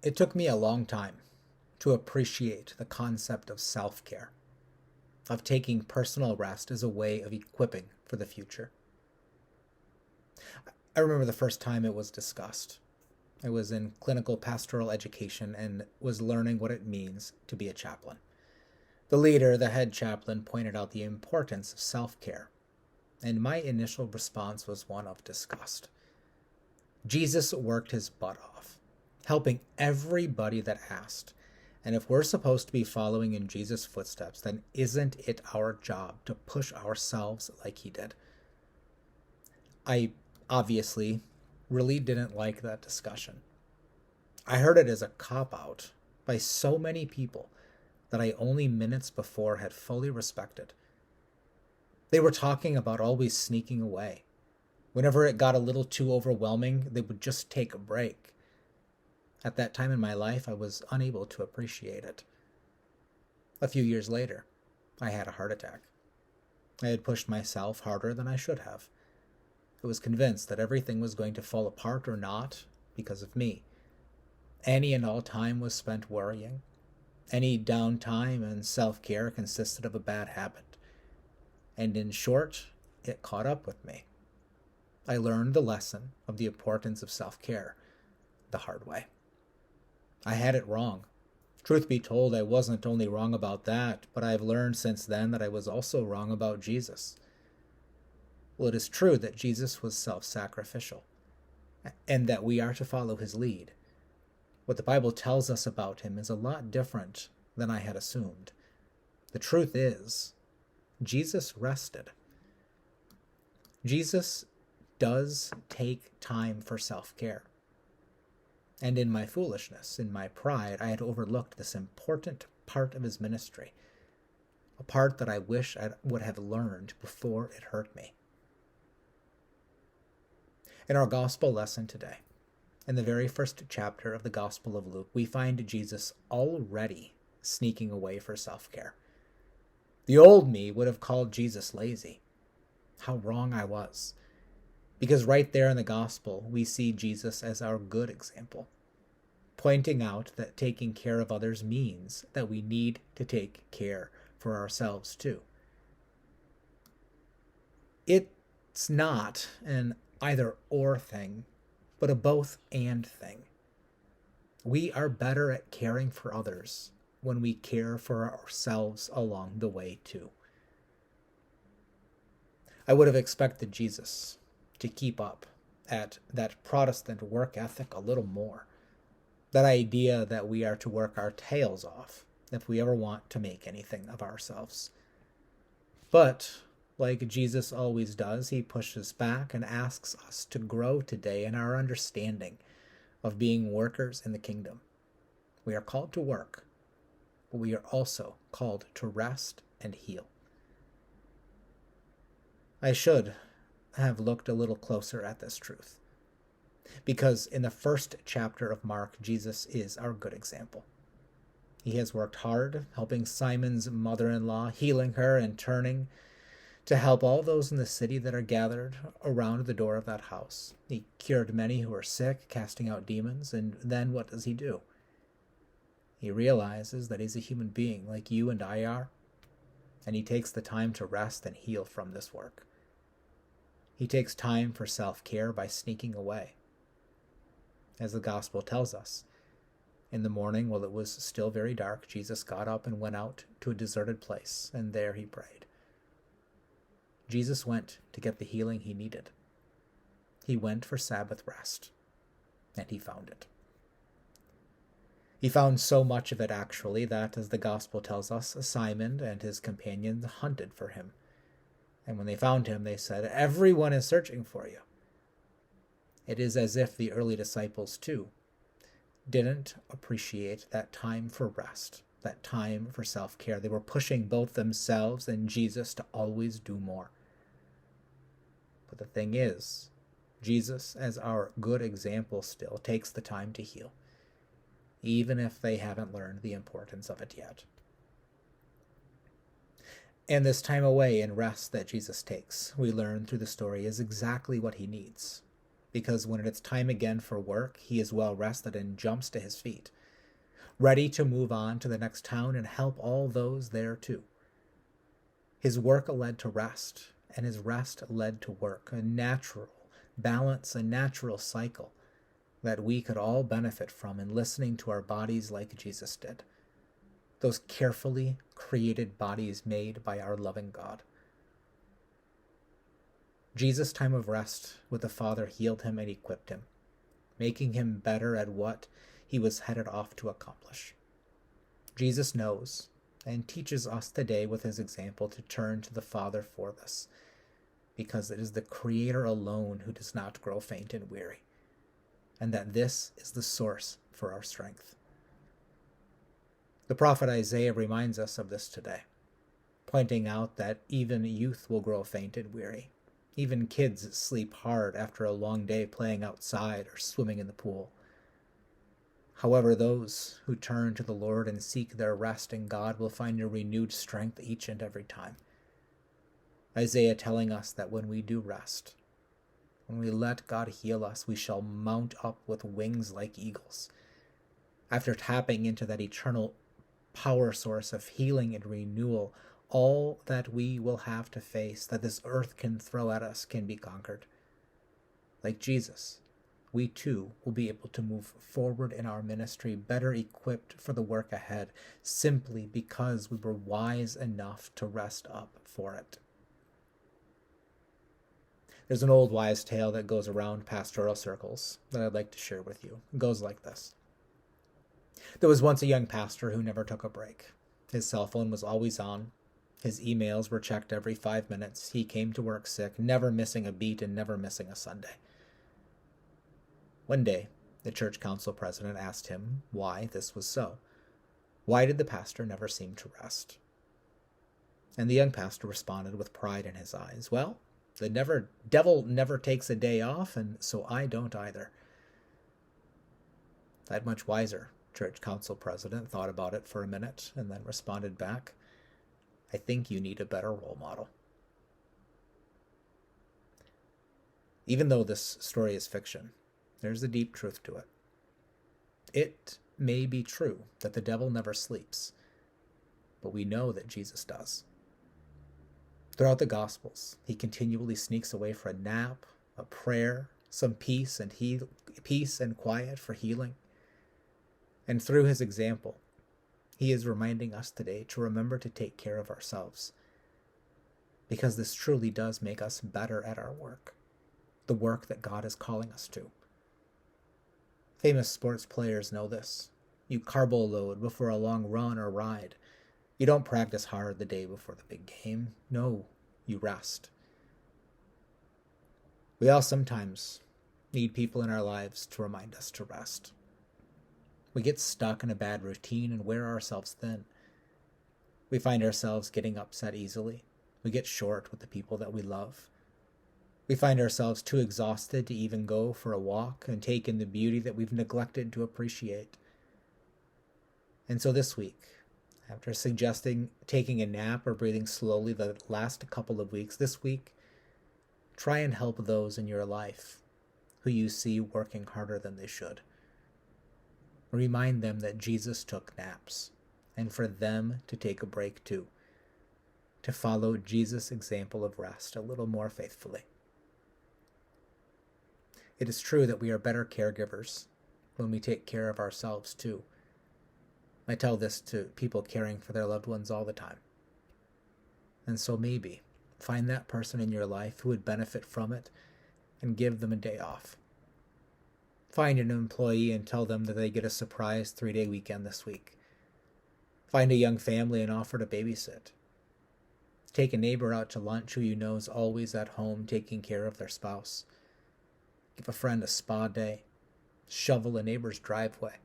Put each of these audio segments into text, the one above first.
It took me a long time to appreciate the concept of self-care, of taking personal rest as a way of equipping for the future. I remember the first time it was discussed. I was in clinical pastoral education and was learning what it means to be a chaplain. The leader, the head chaplain, pointed out the importance of self-care, and my initial response was one of disgust. Jesus worked his butt off, helping everybody that asked. And if we're supposed to be following in Jesus' footsteps, then isn't it our job to push ourselves like he did? I obviously really didn't like that discussion. I heard it as a cop-out by so many people that I only minutes before had fully respected. They were talking about always sneaking away. Whenever it got a little too overwhelming, they would just take a break. At that time in my life, I was unable to appreciate it. A few years later, I had a heart attack. I had pushed myself harder than I should have. I was convinced that everything was going to fall apart or not because of me. Any and all time was spent worrying. Any downtime and self-care consisted of a bad habit. And in short, it caught up with me. I learned the lesson of the importance of self-care the hard way. I had it wrong. Truth be told, I wasn't only wrong about that, but I've learned since then that I was also wrong about Jesus. Well, it is true that Jesus was self-sacrificial, and that we are to follow his lead. What the Bible tells us about him is a lot different than I had assumed. The truth is, Jesus rested. Jesus does take time for self-care. And in my foolishness, in my pride, I had overlooked this important part of his ministry, a part that I wish I would have learned before it hurt me. In our gospel lesson today, in the very first chapter of the Gospel of Luke, we find Jesus already sneaking away for self-care. The old me would have called Jesus lazy. How wrong I was. Because right there in the Gospel, we see Jesus as our good example, pointing out that taking care of others means that we need to take care for ourselves too. It's not an either-or thing, but a both-and thing. We are better at caring for others when we care for ourselves along the way too. I would have expected Jesus to keep up at that Protestant work ethic a little more. That idea that we are to work our tails off if we ever want to make anything of ourselves. But, like Jesus always does, he pushes back and asks us to grow today in our understanding of being workers in the kingdom. We are called to work, but we are also called to rest and heal. I should have looked a little closer at this truth, because in the first chapter of Mark, Jesus is our good example. He has worked hard, helping Simon's mother-in-law, healing her and turning to help all those in the city that are gathered around the door of that house. He cured many who were sick, casting out demons, and then what does he do? He realizes that he's a human being like you and I are, and he takes the time to rest and heal from this work. He takes time for self-care by sneaking away. As the gospel tells us, in the morning, while it was still very dark, Jesus got up and went out to a deserted place, and there he prayed. Jesus went to get the healing he needed. He went for Sabbath rest, and he found it. He found so much of it, actually, that, as the gospel tells us, Simon and his companions hunted for him. And when they found him, they said, "Everyone is searching for you." It is as if the early disciples, too, didn't appreciate that time for rest, that time for self-care. They were pushing both themselves and Jesus to always do more. But the thing is, Jesus, as our good example, still takes the time to heal, even if they haven't learned the importance of it yet. And this time away and rest that Jesus takes, we learn through the story, is exactly what he needs. Because when it's time again for work, he is well rested and jumps to his feet. ready to move on to the next town and help all those there too. His work led to rest, and his rest led to work, a natural balance, a natural cycle that we could all benefit from in listening to our bodies like Jesus did. Those carefully created bodies made by our loving God. Jesus' time of rest with the Father healed him and equipped him, making him better at what he was headed off to accomplish. Jesus knows and teaches us today with his example to turn to the Father for this, because it is the Creator alone who does not grow faint and weary, and that this is the source for our strength. The prophet Isaiah reminds us of this today, pointing out that even youth will grow faint and weary. Even kids sleep hard after a long day playing outside or swimming in the pool. However, those who turn to the Lord and seek their rest in God will find a renewed strength each and every time. Isaiah telling us that when we do rest, when we let God heal us, we shall mount up with wings like eagles. After tapping into that eternal power source of healing and renewal, all that we will have to face, that this earth can throw at us, can be conquered. Like Jesus, we too will be able to move forward in our ministry, better equipped for the work ahead, simply because we were wise enough to rest up for it. There's an old wise tale that goes around pastoral circles that I'd like to share with you. It goes like this. There was once a young pastor who never took a break. His cell phone was always on. His emails were checked every 5 minutes. He came to work sick, never missing a beat and never missing a Sunday. One day, the church council president asked him why this was so. Why did the pastor never seem to rest? And the young pastor responded with pride in his eyes, "Well, the devil never takes a day off, and so I don't either." That much wiser church council president thought about it for a minute and then responded back, "I think you need a better role model." Even though this story is fiction, there's a deep truth to it. It may be true that the devil never sleeps, but we know that Jesus does. Throughout the Gospels, he continually sneaks away for a nap, a prayer, some peace and quiet for healing. And through his example, he is reminding us today to remember to take care of ourselves, because this truly does make us better at our work, the work that God is calling us to. Famous sports players know this. You carbo load before a long run or ride. You don't practice hard the day before the big game. No, you rest. We all sometimes need people in our lives to remind us to rest. We get stuck in a bad routine and wear ourselves thin. We find ourselves getting upset easily. We get short with the people that we love. We find ourselves too exhausted to even go for a walk and take in the beauty that we've neglected to appreciate. And so this week, after suggesting taking a nap or breathing slowly the last couple of weeks, this week, try and help those in your life who you see working harder than they should. Remind them that Jesus took naps, and for them to take a break too, to follow Jesus' example of rest a little more faithfully. It is true that we are better caregivers when we take care of ourselves too. I tell this to people caring for their loved ones all the time. And so maybe find that person in your life who would benefit from it and give them a day off. Find an employee and tell them that they get a surprise 3-day weekend this week. Find a young family and offer to babysit. Take a neighbor out to lunch who you know is always at home taking care of their spouse. Give a friend a spa day. Shovel a neighbor's driveway.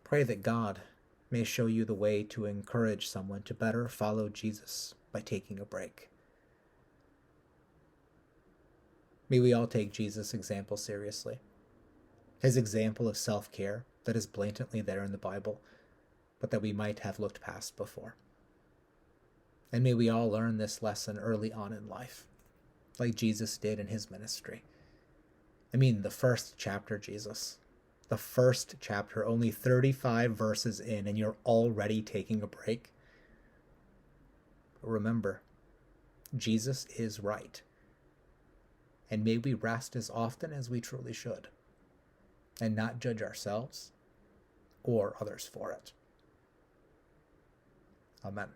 Pray that God may show you the way to encourage someone to better follow Jesus by taking a break. May we all take Jesus' example seriously. His example of self-care that is blatantly there in the Bible, but that we might have looked past before. And may we all learn this lesson early on in life, like Jesus did in his ministry. I mean, the first chapter, Jesus. the first chapter, only 35 verses in, and you're already taking a break. Remember, Jesus is right. And may we rest as often as we truly should, and not judge ourselves or others for it. Amen.